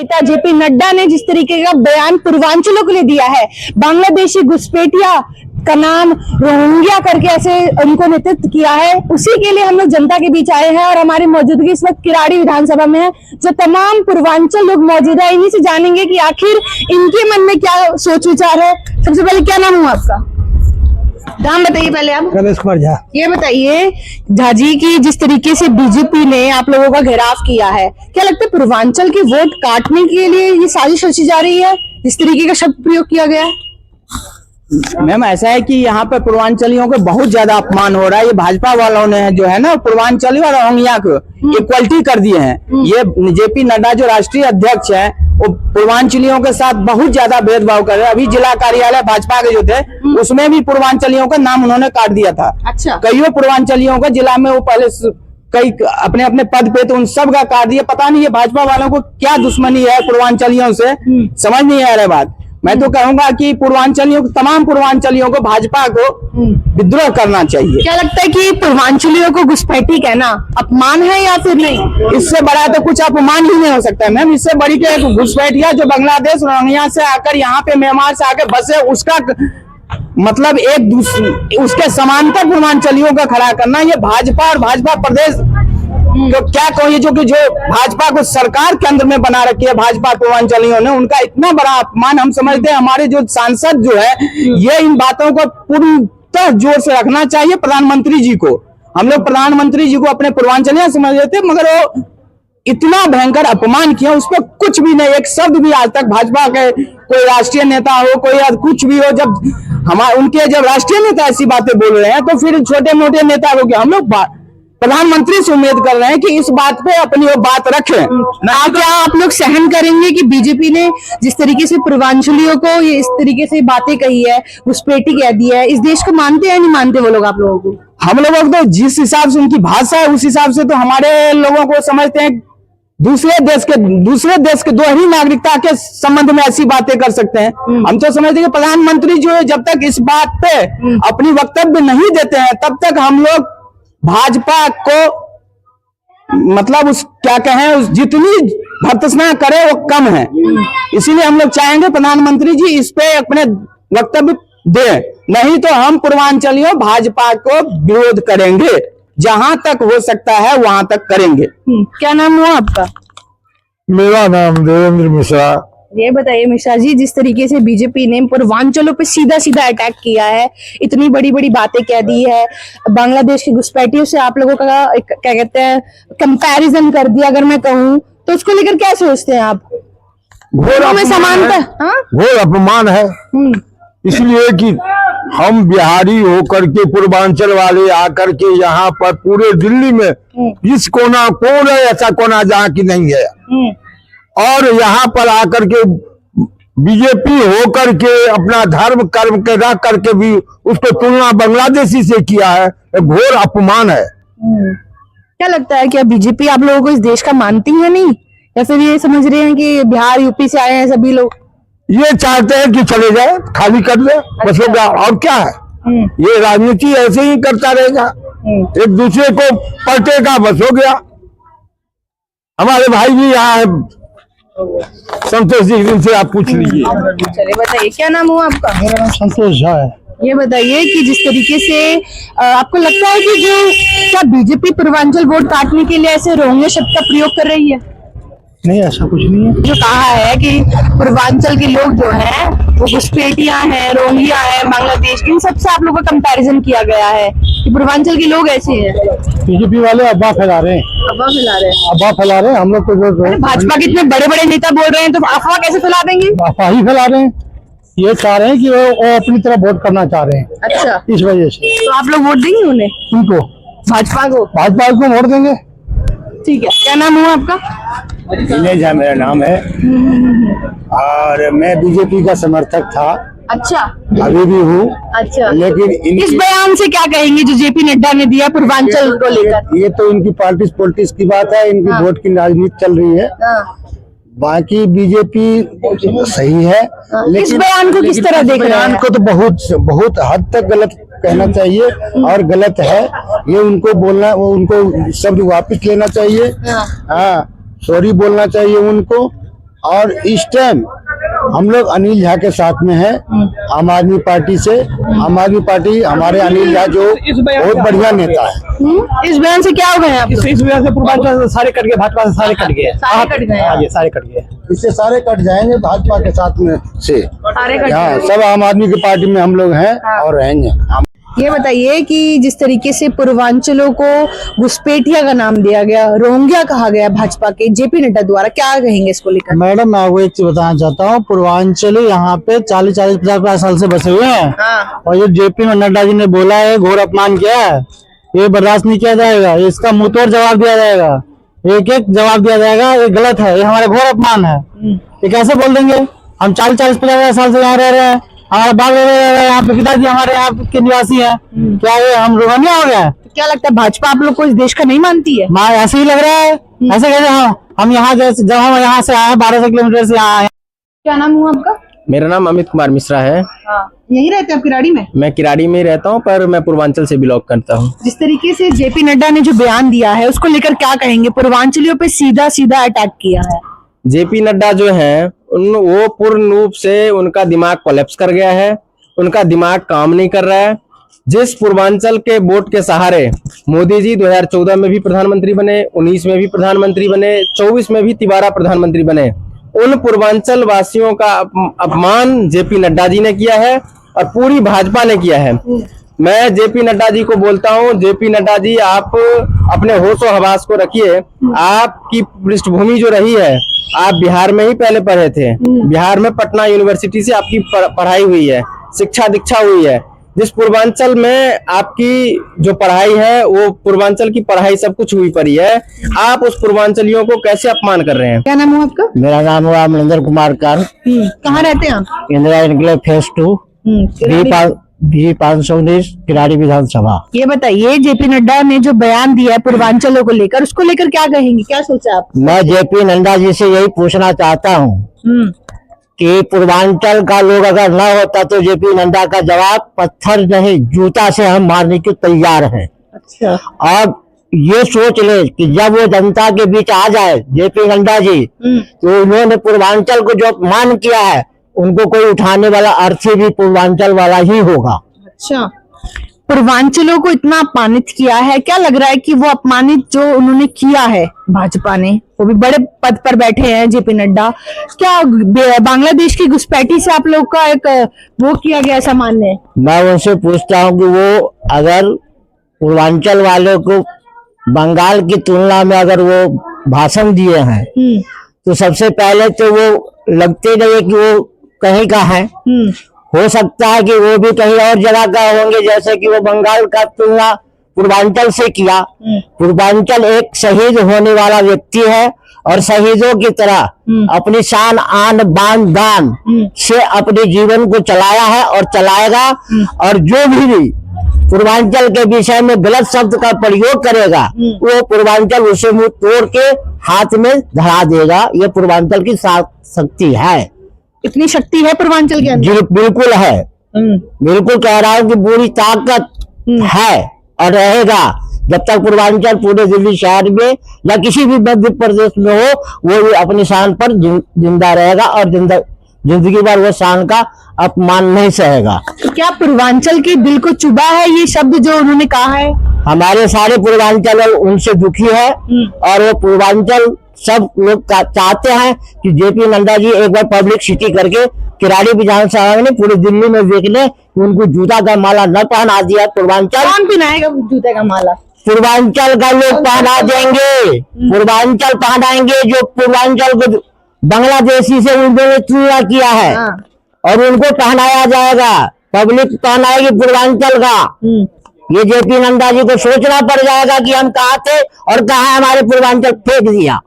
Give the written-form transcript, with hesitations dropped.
नेता जेपी नड्डा ने जिस तरीके का बयान पूर्वांचलों के लिए दिया है, बांग्लादेशी घुसपैठिया का नाम रोहिंग्या करके ऐसे उनको नेतृत्व किया है, उसी के लिए हम लोग जनता के बीच आए हैं। और हमारी मौजूदगी इस वक्त किराड़ी विधानसभा में है, जो तमाम पूर्वांचल लोग मौजूद है। इन्हीं से जानेंगे कि आखिर इनके मन में क्या सोच विचार है। सबसे पहले क्या नाम हुआ आपका? नाम बताइए पहले आप। रमेश कुमार झा। ये बताइए झा जी की जिस तरीके से बीजेपी ने आप लोगों का घेराव किया है, क्या लगता है पूर्वांचल के वोट काटने के लिए ये साजिश रची जा रही है, जिस तरीके का शब्द प्रयोग किया गया है? मैम ऐसा है कि यहाँ पे पूर्वांचलियों को बहुत ज्यादा अपमान हो रहा है। ये भाजपा वालों ने जो है ना पूर्वांचली और रोहिंग्या को इक्वलिटी कर दिए हैं। ये जेपी नड्डा जो राष्ट्रीय अध्यक्ष है वो पूर्वांचलियों के साथ बहुत ज्यादा भेदभाव कर रहे हैं। अभी जिला कार्यालय भाजपा के जो थे उसमें भी पूर्वांचलियों का नाम उन्होंने काट दिया था। अच्छा। कईयों पूर्वांचलियों का जिला में वो पहले कई अपने अपने पद पे तो उन सब का काट दिया। पता नहीं ये भाजपा वालों को क्या दुश्मनी है पूर्वांचलियों से, समझ नहीं आ रहा बात। मैं तो कहूंगा कि पूर्वांचलियों तमाम पूर्वांचलियों को भाजपा को विद्रोह करना चाहिए। क्या लगता है कि पूर्वांचलियों को घुसपैठी कहना अपमान है या फिर नहीं? इससे बड़ा तो कुछ अपमान ही नहीं हो सकता है मैम। इससे बड़ी तो एक घुसपैठिया जो बांग्लादेश रोहिंग्या से आकर यहाँ पे म्यांमार से आकर बसे, उसका मतलब उसके समांतर पूर्वांचलियों का खड़ा करना, ये भाजपा और भाजपा प्रदेश तो क्या कहूँ, जो भाजपा को सरकार केंद्र में बना रखी है भाजपा पूर्वांचलियों ने, उनका इतना बड़ा अपमान हम समझते हैं। हमारे जो सांसद जो है ये इन बातों को पूर्णतः जोर से रखना चाहिए प्रधानमंत्री जी को। हम लोग प्रधानमंत्री जी को अपने पूर्वांचलियां समझ रहे थे, मगर वो इतना भयंकर अपमान किया, उस पर कुछ भी नहीं, एक शब्द भी आज तक भाजपा के कोई राष्ट्रीय नेता हो, कोई कुछ भी हो, जब उनके जब राष्ट्रीय नेता ऐसी बातें बोल रहे हैं तो फिर छोटे मोटे नेता को क्या हम लोग प्रधानमंत्री से उम्मीद कर रहे हैं कि इस बात पे अपनी वो बात रखें। क्या आप लोग सहन करेंगे कि बीजेपी ने जिस तरीके से पूर्वांचलियों को ये इस तरीके से बातें कही है, घुसपैठी कह दी है, इस देश को मानते हैं नहीं मानते वो लोग आप लोगों को? हम लोगों को तो जिस हिसाब से उनकी भाषा है उस हिसाब से तो हमारे लोगों को समझते हैं दूसरे देश के दो ही नागरिकता के संबंध में ऐसी बातें कर सकते हैं। हम तो समझते हैं कि प्रधानमंत्री जो है जब तक इस बात पे अपनी वक्तव्य नहीं देते हैं तब तक हम लोग भाजपा को मतलब उस क्या कहें जितनी भर्त्सना करे वो कम है। इसीलिए हम लोग चाहेंगे प्रधानमंत्री जी इस पे अपने वक्तव्य दे, नहीं तो हम पूर्वांचलियों भाजपा को विरोध करेंगे, जहां तक हो सकता है वहां तक करेंगे। क्या नाम हुआ आपका? मेरा नाम देवेंद्र मिश्रा। ये बताइए मिश्रा जी, जिस तरीके से बीजेपी ने पूर्वांचलों पे सीधा सीधा अटैक किया है, इतनी बड़ी बड़ी बातें कह दी है, बांग्लादेश की घुसपैठियों से आप लोगों का क्या कहते हैं कंपैरिजन कर दिया, अगर मैं कहूँ तो उसको लेकर क्या सोचते हैं आप? घोर में समानता घोर अपमान है, इसलिए कि हम बिहारी होकर के पूर्वांचल वाले आकर के यहाँ पर पूरे दिल्ली में इस कौन है ऐसा कोना जहाँ की नहीं है, और यहाँ पर आकर के बीजेपी होकर के अपना धर्म कर्म के रख करके भी उसको तुलना बांग्लादेशी से किया है, घोर अपमान है। क्या लगता है क्या बीजेपी आप लोगों को इस देश का मानती है नहीं, या फिर ये समझ रहे हैं कि बिहार यूपी से आए हैं सभी लोग? ये चाहते हैं कि चले जाए, खाली कर दे, बस होगा, और क्या है। ये राजनीति ऐसे ही करता रहेगा, एक दूसरे को पलटेगा, बस हो गया। हमारे भाई भी यहाँ संतोष जी से आप पूछ लीजिए। चलिए बताइए क्या नाम हुआ आपका? मेरा नाम संतोष झा है। ये बताइए कि जिस तरीके से आपको लगता है कि जो क्या बीजेपी पूर्वांचल वोट काटने के लिए ऐसे रोहिंग्या शब्द का प्रयोग कर रही है? नहीं, ऐसा कुछ नहीं है। जो कहा है कि पूर्वांचल के लोग जो हैं वो घुसपैठिया हैं, रोहिंग्या है, बांग्लादेश, इन सबसे आप लोग का कंपैरिजन किया गया है कि पूर्वांचल के लोग ऐसे हैं। बीजेपी वाले अफवाह फैला रहे हैं, अफवाह फैला रहे हैं। हम लोग तो भाजपा के इतने बड़े बड़े नेता बोल रहे हैं तो अफवाह कैसे फैला देंगे? अफवाह ही फैला रहे हैं। ये चाह रहे हैं कि वो अपनी तरफ वोट करना चाह रहे हैं। अच्छा, इस वजह से तो आप लोग वोट देंगे उन्हें? उनको भाजपा को? भाजपा को वोट देंगे। ठीक है। क्या नाम हुआ आपका? दिनेश झा मेरा नाम है, और मैं बीजेपी का समर्थक था। अच्छा, अभी भी हूँ। अच्छा, लेकिन इस बयान से क्या कहेंगे जो जेपी नड्डा ने दिया पूर्वांचल को लेकर? ये तो इनकी पॉलिटिक्स की बात है, इनकी वोट की राजनीति चल रही है। बाकी बीजेपी सही है, लेकिन इस बयान को किस तरह देख रहे हैं? बयान को तो बहुत हद तक गलत कहना चाहिए, और गलत है ये। उनको बोलना, उनको शब्द वापस लेना चाहिए। हाँ, सॉरी बोलना चाहिए उनको, और इस टाइम हम लोग अनिल झा के साथ में है, आम आदमी पार्टी से। आम आदमी पार्टी हमारे अनिल झा जो बहुत बढ़िया नेता है। इस बयान से क्या हो गए आप? इस वजह से पूर्वांचल सारे कट गए, भाजपा से सारे कट गए, सारे कट गए। हाँ जी, सारे कट गए। इससे सारे कट जाएंगे भाजपा के साथ में से। सारे कट हाँ, गए। सब आम आदमी की पार्टी में हम लोग हैं और रहेंगे। ये बताइए कि जिस तरीके से पूर्वांचलों को घुसपैठिया का नाम दिया गया, रोहिंग्या कहा गया भाजपा के जेपी नड्डा द्वारा, क्या कहेंगे इसको लेकर? मैडम मैं आपको एक चीज बताना चाहता हूँ, पूर्वांचली यहाँ पे 40-40, 50-50 साल से बसे हुए हैं। हाँ। और जो जेपी नड्डा जी ने बोला है, घोर अपमान किया है, ये बर्दाश्त नहीं किया जाएगा। इसका मुंहतोड़ जवाब दिया जाएगा, एक एक जवाब दिया जाएगा। ये गलत है, ये हमारा घोर अपमान है। ये कैसे बोल देंगे? हम 40-40, 50 साल से यहाँ रह रहे हैं, हमारा बाल यहाँ पे पिताजी हमारे यहाँ के निवासी है। क्या ये हम रोहिंग्या हो गया? तो क्या लगता है भाजपा आप लोग को इस देश का नहीं मानती है? माँ ऐसे ही लग रहा है। ऐसे कैसे? हम यहाँ जैसे जब हम यहाँ से आए 1200 किलोमीटर से यहाँ आए। क्या नाम हुआ आपका? मेरा नाम अमित कुमार मिश्रा है। यहीं रहते हैं आप किराड़ी में? मैं किराड़ी में ही रहता हूँ, पर मैं पूर्वांचल से बिलोंग करता हूँ। जिस तरीके से जेपी नड्डा ने जो बयान दिया है उसको लेकर क्या कहेंगे? पूर्वांचलियों पे सीधा सीधा अटैक किया है। जेपी नड्डा जो है वो पूर्ण रूप से उनका दिमाग कोलैप्स कर गया है, उनका दिमाग काम नहीं कर रहा है। जिस पूर्वांचल के वोट के सहारे मोदी जी 2014 में भी प्रधानमंत्री बने, 19 में भी प्रधानमंत्री बने, 24 में भी तिबारा प्रधानमंत्री बने, उन पूर्वांचल वासियों का अपमान जेपी नड्डा जी ने किया है और पूरी भाजपा ने किया है। मैं जेपी नड्डा जी को बोलता हूं, जेपी नड्डा जी आप अपने होशो हवास को रखिए। आपकी पृष्ठभूमि जो रही है, आप बिहार में ही पहले पढ़े थे, बिहार में पटना यूनिवर्सिटी से आपकी पढ़ाई हुई है, शिक्षा दीक्षा हुई है। जिस पूर्वांचल में आपकी जो पढ़ाई है वो पूर्वांचल की पढ़ाई सब कुछ हुई पड़ी है, आप उस पूर्वांचलियों को कैसे अपमान कर रहे हैं? क्या नाम हुआ आपका? मेरा नाम हुआ मनिंदर कुमार कर, कहाँ रहते हैं आप? Indira enclave phase 2, B 519 Kirari विधानसभा। ये बताइए जेपी नड्डा ने जो बयान दिया है पूर्वांचलों को लेकर, उसको लेकर क्या कहेंगे? क्या सोचा आप? मैं जेपी नड्डा जी से यही पूछना चाहता हूँ कि पूर्वांचल का लोग अगर न होता तो जेपी नड्डा का जवाब पत्थर नहीं जूता से हम मारने के तैयार हैं। अच्छा। और ये सोच ले कि जब वो जनता के बीच आ जाए जेपी नड्डा जी, तो उन्होंने पूर्वांचल को जो अपमान किया है, उनको कोई उठाने वाला अर्थी भी पूर्वांचल वाला ही होगा। अच्छा, पूर्वांचलों को इतना अपमानित किया है, क्या लग रहा है कि वो अपमानित जो उन्होंने किया है भाजपा ने, वो भी बड़े पद पर बैठे हैं जेपी नड्डा, क्या बांग्लादेश की घुसपैठी से आप लोग का एक वो किया गया सामान्य? मैं उनसे पूछता हूँ कि वो अगर पूर्वांचल वालों को बंगाल की तुलना में अगर वो भाषण दिए हैं, तो सबसे पहले तो वो लगते नहीं कि वो कहीं का है। हो सकता है कि वो भी कहीं और जगह का होंगे, जैसे कि वो बंगाल का तुलना पूर्वांचल से किया। पूर्वांचल एक शहीद होने वाला व्यक्ति है और शहीदों की तरह अपनी शान आन बान दान से अपने जीवन को चलाया है और चलाएगा। और जो भी पूर्वांचल के विषय में गलत शब्द का प्रयोग करेगा, वो पूर्वांचल उसे मुंह तोड़ के हाथ में धरा देगा। ये पूर्वांचल की शक्ति है। इतनी शक्ति है पूर्वांचल के अंदर? जी बिल्कुल है, बिल्कुल कह रहा हूँ कि पूरी ताकत है और रहेगा। जब तक पूर्वांचल पूरे दिल्ली शहर में या किसी भी मध्य प्रदेश में हो, वो भी अपनी शान पर जिंदा रहेगा और जिंदगी भर वो शान का अपमान नहीं सहेगा। तो क्या पूर्वांचल के दिल को चुभा है ये शब्द जो उन्होंने कहा है? हमारे सारे पूर्वांचल उनसे दुखी है और वो पूर्वांचल सब लोग चाहते हैं कि जेपी नड्डा जी एक बार पब्लिक सिटी करके किराड़ी विधानसभा में पूरी दिल्ली में देख ले कि उनको जूता का माला न पहना दिया पूर्वांचल। कौन पहनाएगा जूते का माला? पूर्वांचल का लोग पहना देंगे, पूर्वांचल पहनाएंगे। जो पूर्वांचल को बांग्लादेशी से उन्होंने तुलना किया है और उनको पहनाया जाएगा, पब्लिक पहनाएगी पूर्वांचल का। ये जेपी नड्डा जी को सोचना पड़ जाएगा कि हम कहाँ थे और कहाँ हमारे पूर्वांचल फेंक दिया।